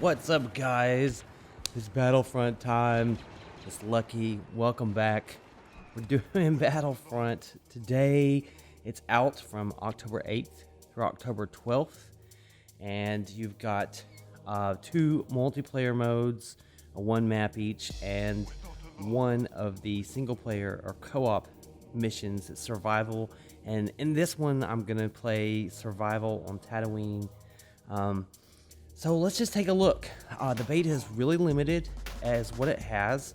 What's up, guys? It's Battlefront time. It's Lucky. Welcome back. We're doing Battlefront today. It's out from October 8th through October 12th. And you've got 2 multiplayer modes, one map each, and one of the single player or co-op missions. It's survival. And in this one, I'm going to play survival on Tatooine. So let's just take a look. The beta is really limited as what it has.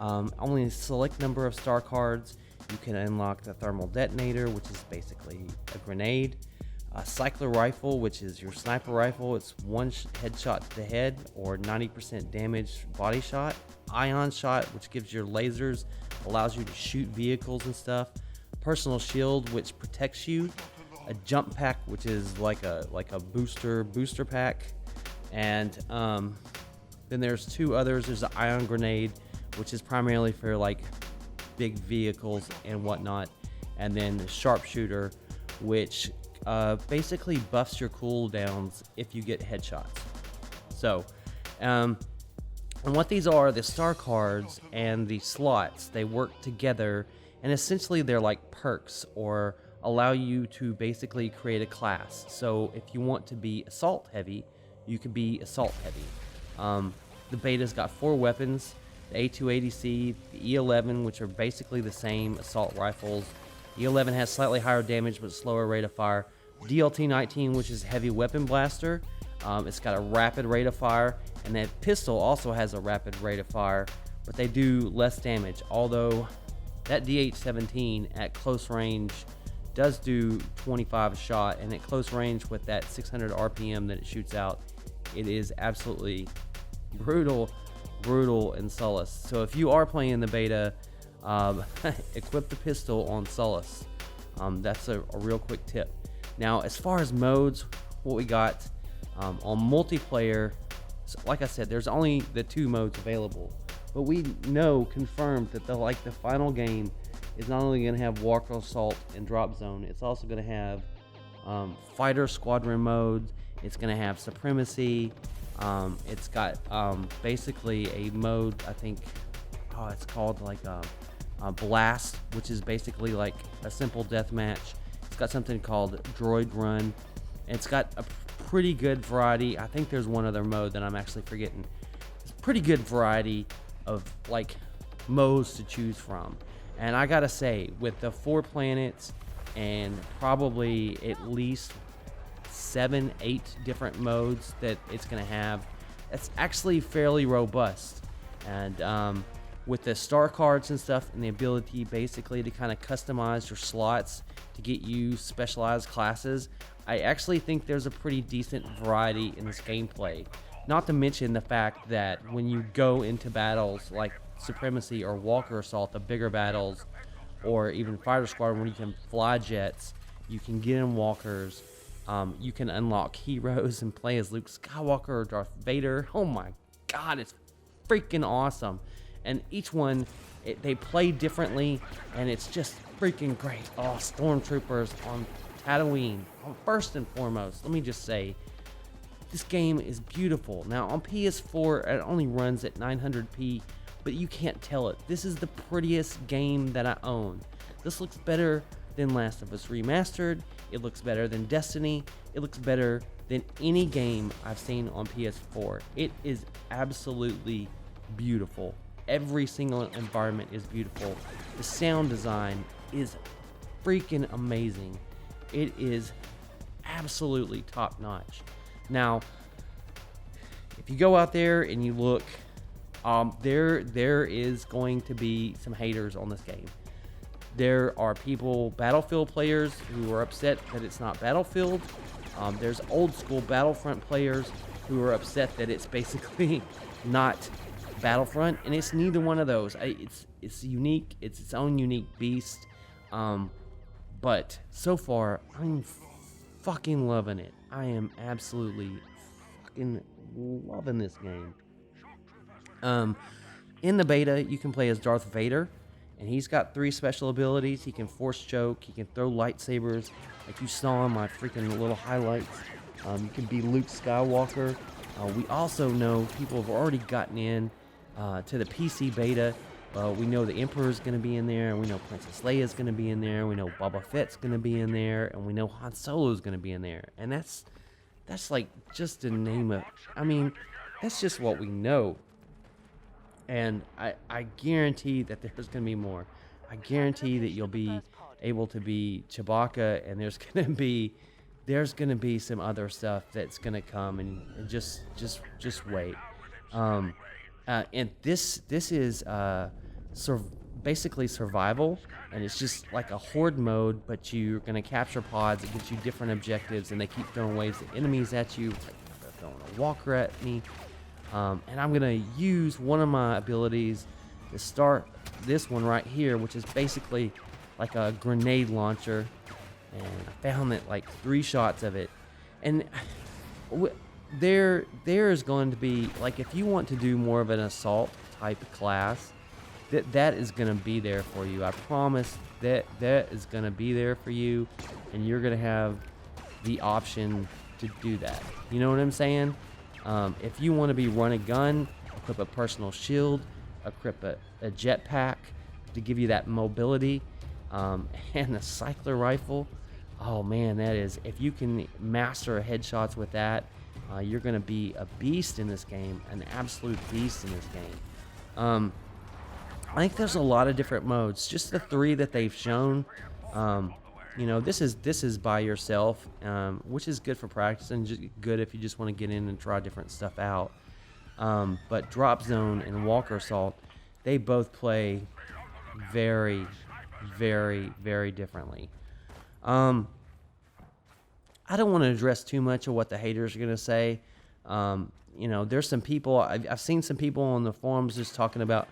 Only a select number of star cards. You can unlock the thermal detonator, which is basically a grenade. A cycler rifle, which is your sniper rifle. It's one headshot to the head or 90% damage body shot. Ion shot, which gives your lasers, allows you to shoot vehicles and stuff. Personal shield, which protects you. A jump pack, which is like a booster pack. And then there's 2 others. There's the ion grenade, which is primarily for like big vehicles and whatnot. And then the sharpshooter, which basically buffs your cooldowns if you get headshots. So, and what these are, the star cards and the slots, they work together, and essentially they're like perks or allow you to basically create a class. So if you want to be assault heavy, you can be assault heavy. The beta's got 4 weapons: the A280C, the E11, which are basically the same assault rifles. E11 has slightly higher damage but slower rate of fire. DLT-19, which is heavy weapon blaster. It's got a rapid rate of fire, and that pistol also has a rapid rate of fire, but they do less damage. Although that DH-17 at close range does do 25 a shot, and at close range with that 600 RPM that it shoots out, it is absolutely brutal in Solace. So if you are playing the beta, equip the pistol on Solace. That's a real quick tip. Now, as far as modes, what we got on multiplayer, so like I said, there's only the 2 modes available, but we know confirmed that the final game is not only going to have Walker Assault and Drop Zone, it's also going to have Fighter Squadron mode. It's going to have Supremacy. It's got basically a mode, I think, it's called like a Blast, which is basically like a simple deathmatch. It's got something called Droid Run. It's got a pretty good variety. I think there's one other mode that I'm actually forgetting. It's a pretty good variety of like modes to choose from. And I gotta say, with the 4 planets and probably at least 7-8 different modes that it's gonna have, it's actually fairly robust. And with the star cards and stuff, and the ability basically to kind of customize your slots to get you specialized classes, I actually think there's a pretty decent variety in this gameplay. Not to mention the fact that when you go into battles like Supremacy or Walker Assault, the bigger battles, or even Fighter Squadron where you can fly jets, you can get in walkers, you can unlock heroes and play as Luke Skywalker or Darth Vader. Oh my god, it's freaking awesome. And each one, they play differently, and it's just freaking great. Oh, Stormtroopers on Tatooine. First and foremost, let me just say, this game is beautiful. Now, on PS4, it only runs at 900p, but you can't tell it. This is the prettiest game that I own. This looks better than Last of Us Remastered. It looks better than Destiny. It looks better than any game I've seen on PS4. It is absolutely beautiful. Every single environment is beautiful. The sound design is freaking amazing. It is absolutely top notch. Now, if you go out there and you look, there is going to be some haters on this game. There are people, Battlefield players, who are upset that it's not Battlefield. There's old school Battlefront players who are upset that it's basically not Battlefront, and it's neither one of those. It's unique. It's its own unique beast. But so far, I'm fucking loving it. I am absolutely fucking loving this game. In the beta, you can play as Darth Vader, and he's got 3 special abilities. He can force choke. He can throw lightsabers, like you saw in my freaking little highlights. You can be Luke Skywalker. We also know people have already gotten in to the PC beta. We know the Emperor is going to be in there. We know Princess Leia is going to be in there. We know Boba Fett's going to be in there. And we know Han Solo is going to be in there. And that's like just a name of... I mean, that's just what we know. And I guarantee that there's going to be more. I guarantee that you'll be able to be Chewbacca, and there's going to be some other stuff that's going to come, and just wait. And this is basically survival, and it's just like a horde mode, but you're going to capture pods. It gives you different objectives, and they keep throwing waves of enemies at you. Like they're throwing a walker at me. And I'm going to use one of my abilities to start this one right here, which is basically like a grenade launcher. And I found that like 3 shots of it. And there is going to be, like, if you want to do more of an assault type class, that is going to be there for you. I promise that is going to be there for you, and you're going to have the option to do that. You know what I'm saying? If you want to be run a gun, equip a personal shield, equip a jetpack to give you that mobility, and a cycler rifle. Oh man, that is, if you can master headshots with that, you're going to be a beast in this game, an absolute beast in this game. I think there's a lot of different modes. Just the 3 that they've shown. You know, this is by yourself, which is good for practice and just good if you just want to get in and try different stuff out. But Drop Zone and Walker Assault, they both play very, very, very differently. I don't want to address too much of what the haters are going to say. You know, there's some people, I've seen some people on the forums just talking about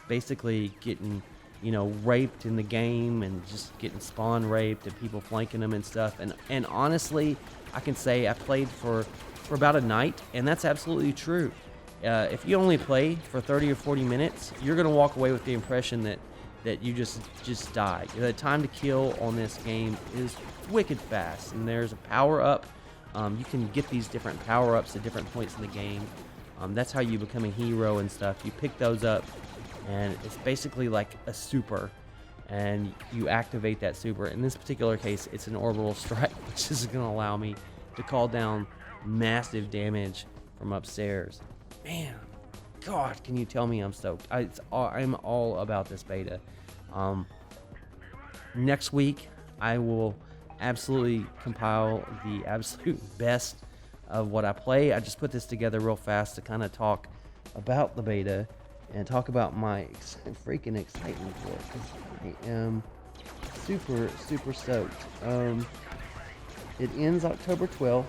basically getting, you know, raped in the game and just getting spawn raped and people flanking them and stuff. And honestly, I can say I played for about a night, and that's absolutely true. If you only play for 30 or 40 minutes, you're going to walk away with the impression that you just died. The time to kill on this game is wicked fast, and there's a power-up. You can get these different power-ups at different points in the game. That's how you become a hero and stuff. You pick those up, and it's basically like a super, and you activate that super. In this particular case, it's an orbital strike, which is going to allow me to call down massive damage from upstairs. Man, God, can you tell me I'm stoked? I'm all about this beta. Next week, I will absolutely compile the absolute best of what I play. I just put this together real fast to kind of talk about the beta and talk about my freaking excitement for it, because I am super, super stoked. It ends October 12th.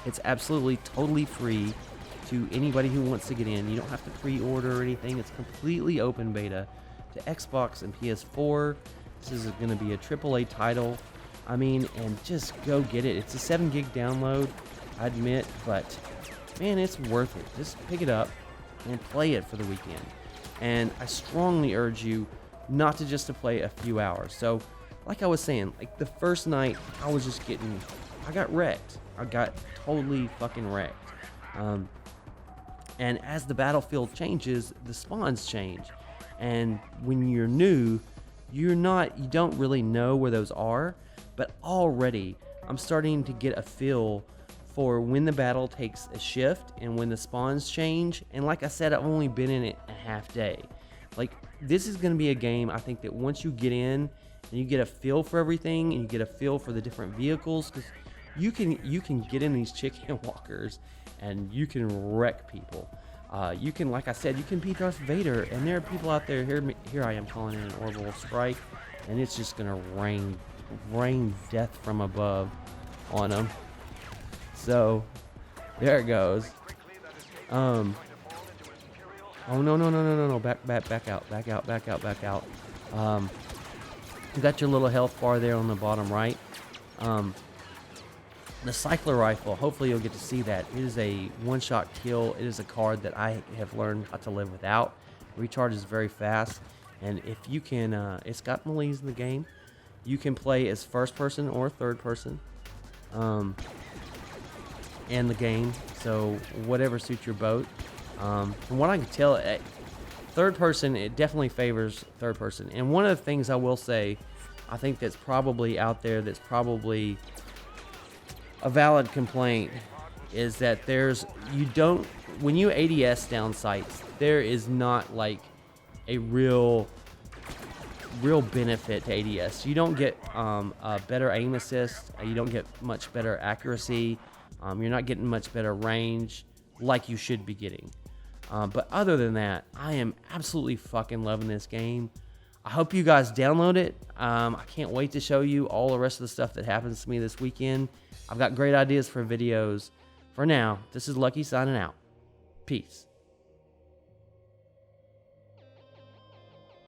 It's absolutely totally free to anybody who wants to get in. You don't have to pre-order or anything. It's completely open beta to Xbox and PS4. This is going to be a AAA title. I mean, and just go get it. It's a 7 gig download, I admit, but man, it's worth it. Just pick it up and play it for the weekend. And I strongly urge you not to just to play a few hours. So, like I was saying, like the first night, I got wrecked. I got totally fucking wrecked. And as the battlefield changes, the spawns change. And when you're new, you don't really know where those are. But already, I'm starting to get a feel for when the battle takes a shift and when the spawns change. And like I said, I've only been in it a half day. Like, this is going to be a game, I think, that once you get in and you get a feel for everything and you get a feel for the different vehicles, because you can get in these chicken walkers and you can wreck people. You can, like I said, you can beat Darth Vader, and there are people out there. Here I am calling in an orbital strike, and it's just gonna rain death from above on them. So there it goes. Oh no! Back out. You got your little health bar there on the bottom right. The cycler rifle, hopefully you'll get to see that. It is a one-shot kill. It is a card that I have learned how to live without. Recharges very fast, and if you can, it's got melees in the game. You can play as first person or third person. and the game. So whatever suits your boat. From what I can tell, third person, it definitely favors third person. And one of the things I will say, I think that's probably out there, that's probably a valid complaint, is that when you ADS down sites, there is not like a real benefit to ADS. You don't get a better aim assist. You don't get much better accuracy. You're not getting much better range like you should be getting. But other than that, I am absolutely fucking loving this game. I hope you guys download it. I can't wait to show you all the rest of the stuff that happens to me this weekend. I've got great ideas for videos. For now, this is Lucky signing out. Peace.